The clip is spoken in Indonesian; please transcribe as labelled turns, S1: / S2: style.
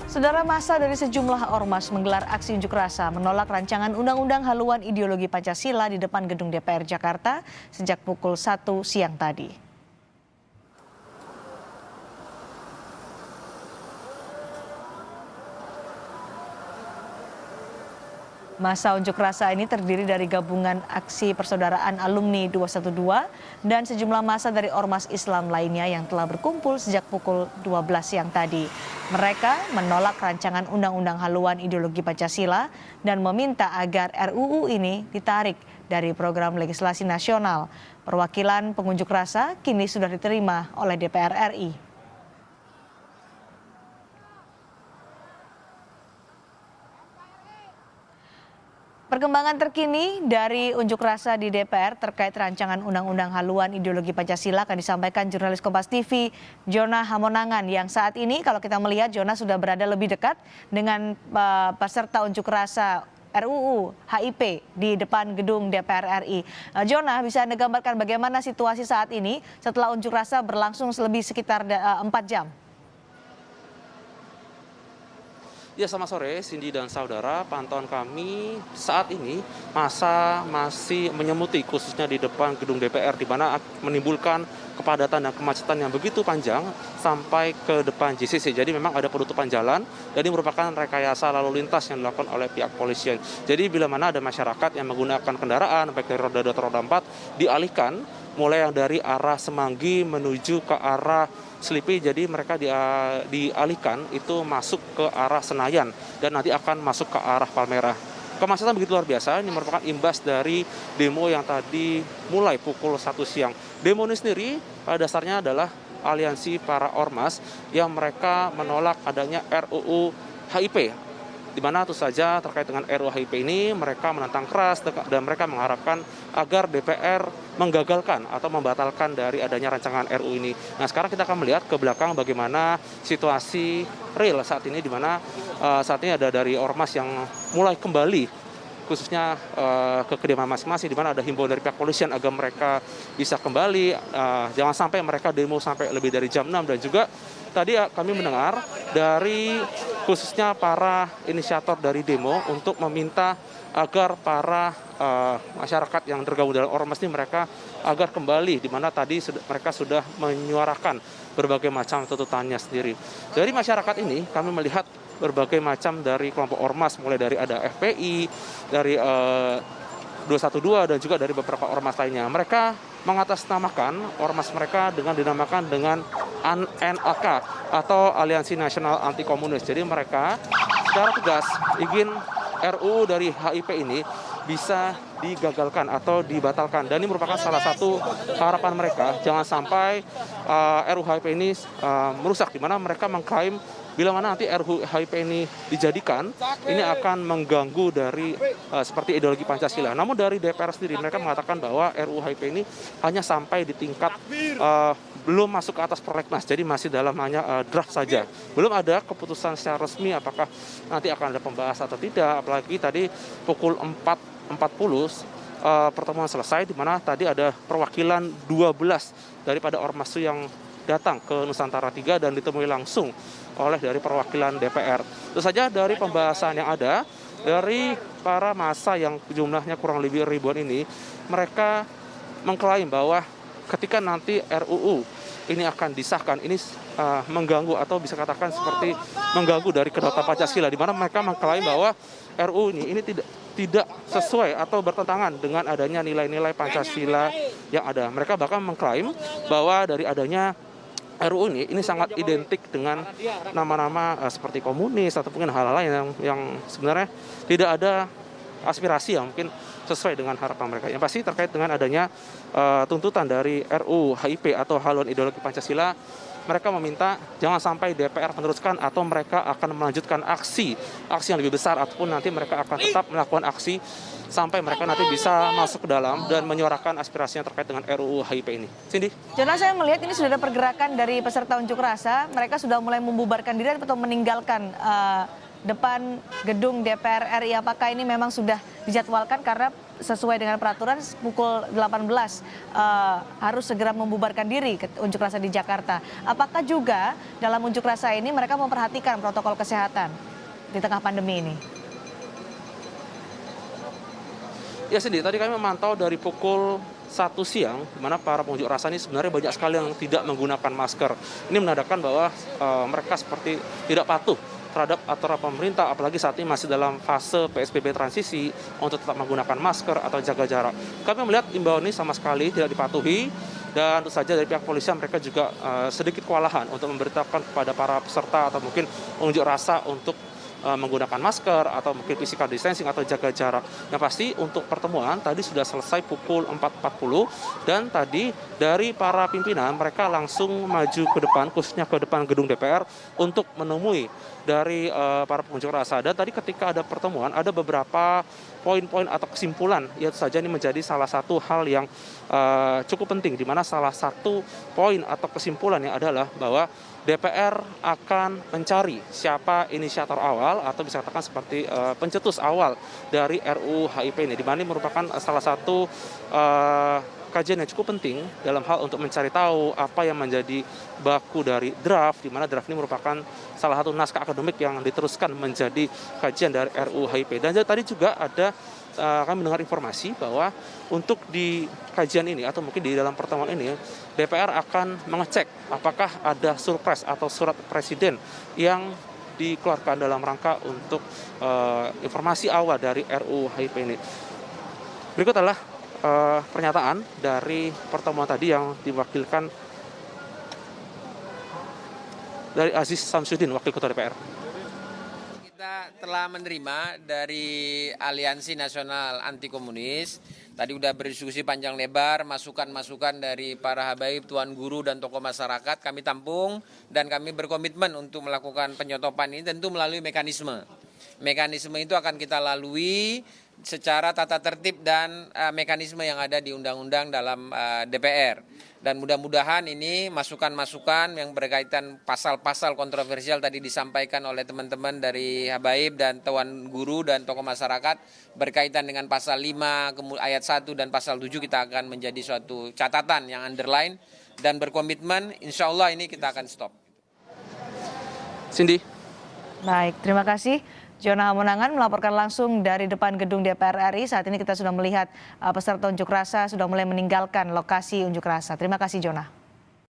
S1: Saudara, massa dari sejumlah ormas menggelar aksi unjuk rasa menolak rancangan Undang-Undang Haluan Ideologi Pancasila di depan gedung DPR Jakarta sejak pukul 1 siang tadi. Massa unjuk rasa ini terdiri dari gabungan aksi persaudaraan alumni 212 dan sejumlah massa dari ormas Islam lainnya yang telah berkumpul sejak pukul 12 siang tadi. Mereka menolak rancangan Undang-Undang Haluan Ideologi Pancasila dan meminta agar RUU ini ditarik dari program legislasi nasional. Perwakilan pengunjuk rasa kini sudah diterima oleh DPR RI. Perkembangan terkini dari unjuk rasa di DPR terkait rancangan Undang-Undang Haluan Ideologi Pancasila akan disampaikan jurnalis Kompas TV Jona Hamonangan yang saat ini kalau kita melihat Jona sudah berada lebih dekat dengan peserta unjuk rasa RUU HIP di depan gedung DPR RI. Jona, bisa Anda gambarkan bagaimana situasi saat ini setelah unjuk rasa berlangsung lebih sekitar 4 jam?
S2: Ya, selamat sore Cindy dan saudara. Pantauan kami saat ini massa masih menyemuti khususnya di depan gedung DPR di mana menimbulkan kepadatan dan kemacetan yang begitu panjang sampai ke depan JCC. Jadi memang ada penutupan jalan dan ini merupakan rekayasa lalu lintas yang dilakukan oleh pihak polisian. Jadi bila mana ada masyarakat yang menggunakan kendaraan baik dari roda 2 atau roda 4 dialihkan mulai yang dari arah Semanggi menuju ke arah Selipi, jadi mereka dialihkan itu masuk ke arah Senayan dan nanti akan masuk ke arah Palmerah. Kemacetan begitu luar biasa, ini merupakan imbas dari demo yang tadi mulai pukul 1 siang. Demo ini sendiri pada dasarnya adalah aliansi para ormas yang mereka menolak adanya RUU HIP, di mana tentu saja terkait dengan RUU HIP ini mereka menentang keras dan mereka mengharapkan agar DPR menggagalkan atau membatalkan dari adanya rancangan RUU ini. Nah, sekarang kita akan melihat ke belakang bagaimana situasi real saat ini, di mana saat ini ada dari ormas yang mulai kembali khususnya ke kediaman masing-masing, di mana ada himbauan dari pihak polisian agar mereka bisa kembali, jangan sampai mereka demo sampai lebih dari jam 6. Dan juga tadi kami mendengar dari khususnya para inisiator dari demo untuk meminta agar para masyarakat yang tergabung dalam ormas ini mereka agar kembali, di mana tadi mereka sudah menyuarakan berbagai macam tuntutannya sendiri. Dari masyarakat ini kami melihat berbagai macam dari kelompok ormas, mulai dari ada FPI, dari 212 dan juga dari beberapa ormas lainnya. Mereka mengatasnamakan ormas mereka dengan dinamakan dengan ANAK atau Aliansi Nasional Anti Komunis. Jadi mereka secara tegas ingin RUU dari HIP ini bisa digagalkan atau dibatalkan. Dan ini merupakan salah satu harapan mereka, jangan sampai RUU HIP ini merusak, di mana mereka mengklaim bila mana nanti RUU HIP ini dijadikan, ini akan mengganggu dari seperti ideologi Pancasila. Namun dari DPR sendiri mereka mengatakan bahwa RUU HIP ini hanya sampai di tingkat belum masuk ke atas prolegnas, jadi masih dalam hanya draft saja. Belum ada keputusan secara resmi apakah nanti akan ada pembahasan atau tidak. Apalagi tadi pukul 4.40 pertemuan selesai, di mana tadi ada perwakilan 12 daripada ormas yang datang ke Nusantara 3 dan ditemui langsung oleh dari perwakilan DPR. Tentu saja dari pembahasan yang ada dari para massa yang jumlahnya kurang lebih ribuan ini, mereka mengklaim bahwa ketika nanti RUU ini akan disahkan, ini mengganggu atau bisa katakan seperti mengganggu dari kedaulatan Pancasila, di mana mereka mengklaim bahwa RUU ini tidak sesuai atau bertentangan dengan adanya nilai-nilai Pancasila yang ada. Mereka bahkan mengklaim bahwa dari adanya RUU ini sangat identik dengan nama-nama seperti komunis atau mungkin hal-hal lain yang sebenarnya tidak ada aspirasi yang mungkin sesuai dengan harapan mereka. Yang pasti terkait dengan adanya tuntutan dari RUU HIP atau Haluan Ideologi Pancasila, mereka meminta jangan sampai DPR meneruskan atau mereka akan melanjutkan aksi yang lebih besar, ataupun nanti mereka akan tetap melakukan aksi sampai mereka nanti bisa masuk ke dalam dan menyuarakan aspirasinya terkait dengan RUU HIP ini. Cindy?
S1: Jona, saya melihat ini sudah ada pergerakan dari peserta unjuk rasa, mereka sudah mulai membubarkan diri atau meninggalkan depan gedung DPR RI. Apakah ini memang sudah dijadwalkan karena sesuai dengan peraturan pukul 18 harus segera membubarkan diri ke unjuk rasa di Jakarta. Apakah juga dalam unjuk rasa ini mereka memperhatikan protokol kesehatan di tengah pandemi ini?
S2: Ya Cindy, tadi kami memantau dari pukul 1 siang, di mana para pengunjuk rasa ini sebenarnya banyak sekali yang tidak menggunakan masker. Ini menandakan bahwa mereka seperti tidak patuh terhadap aturan pemerintah, apalagi saat ini masih dalam fase PSBB transisi untuk tetap menggunakan masker atau jaga jarak. Kami melihat imbauan ini sama sekali tidak dipatuhi, dan tentu saja dari pihak polisian mereka juga sedikit kewalahan untuk memberitahukan kepada para peserta atau mungkin pengunjuk rasa untuk menggunakan masker atau mungkin physical distancing atau jaga jarak. Yang pasti untuk pertemuan tadi sudah selesai pukul 4.40 dan tadi dari para pimpinan mereka langsung maju ke depan, khususnya ke depan gedung DPR untuk menemui dari para pengunjuk rasa. Dan tadi ketika ada pertemuan ada beberapa poin-poin atau kesimpulan, yaitu saja ini menjadi salah satu hal yang cukup penting, di mana salah satu poin atau kesimpulannya adalah bahwa DPR akan mencari siapa inisiator awal atau bisa katakan seperti pencetus awal dari RUU HIP ini, di mana ini merupakan salah satu kajian yang cukup penting dalam hal untuk mencari tahu apa yang menjadi baku dari draft, di mana draft ini merupakan salah satu naskah akademik yang diteruskan menjadi kajian dari RUU HIP. Dan tadi juga ada kami mendengar informasi bahwa untuk di kajian ini atau mungkin di dalam pertemuan ini DPR akan mengecek apakah ada surpres atau surat presiden yang dikeluarkan dalam rangka untuk informasi awal dari RUU HIP ini. Berikut adalah pernyataan dari pertemuan tadi yang diwakilkan dari Aziz Samsudin, Wakil Ketua DPR.
S3: Kita telah menerima dari Aliansi Nasional Anti Komunis. Tadi udah berdiskusi panjang lebar, masukan-masukan dari para habaib, tuan guru, dan tokoh masyarakat kami tampung dan kami berkomitmen untuk melakukan penyotopan ini tentu melalui mekanisme. Mekanisme itu akan kita lalui secara tata tertib dan mekanisme yang ada di undang-undang dalam DPR. Dan mudah-mudahan ini masukan-masukan yang berkaitan pasal-pasal kontroversial tadi disampaikan oleh teman-teman dari habaib dan tuan guru dan tokoh masyarakat berkaitan dengan pasal 5 ayat 1 dan pasal 7 kita akan menjadi suatu catatan yang underline dan berkomitmen insya Allah ini kita akan stop.
S2: Cindy.
S1: Baik, terima kasih. Jona Hamonangan melaporkan langsung dari depan gedung DPR RI. Saat ini kita sudah melihat peserta unjuk rasa sudah mulai meninggalkan lokasi unjuk rasa. Terima kasih, Jona.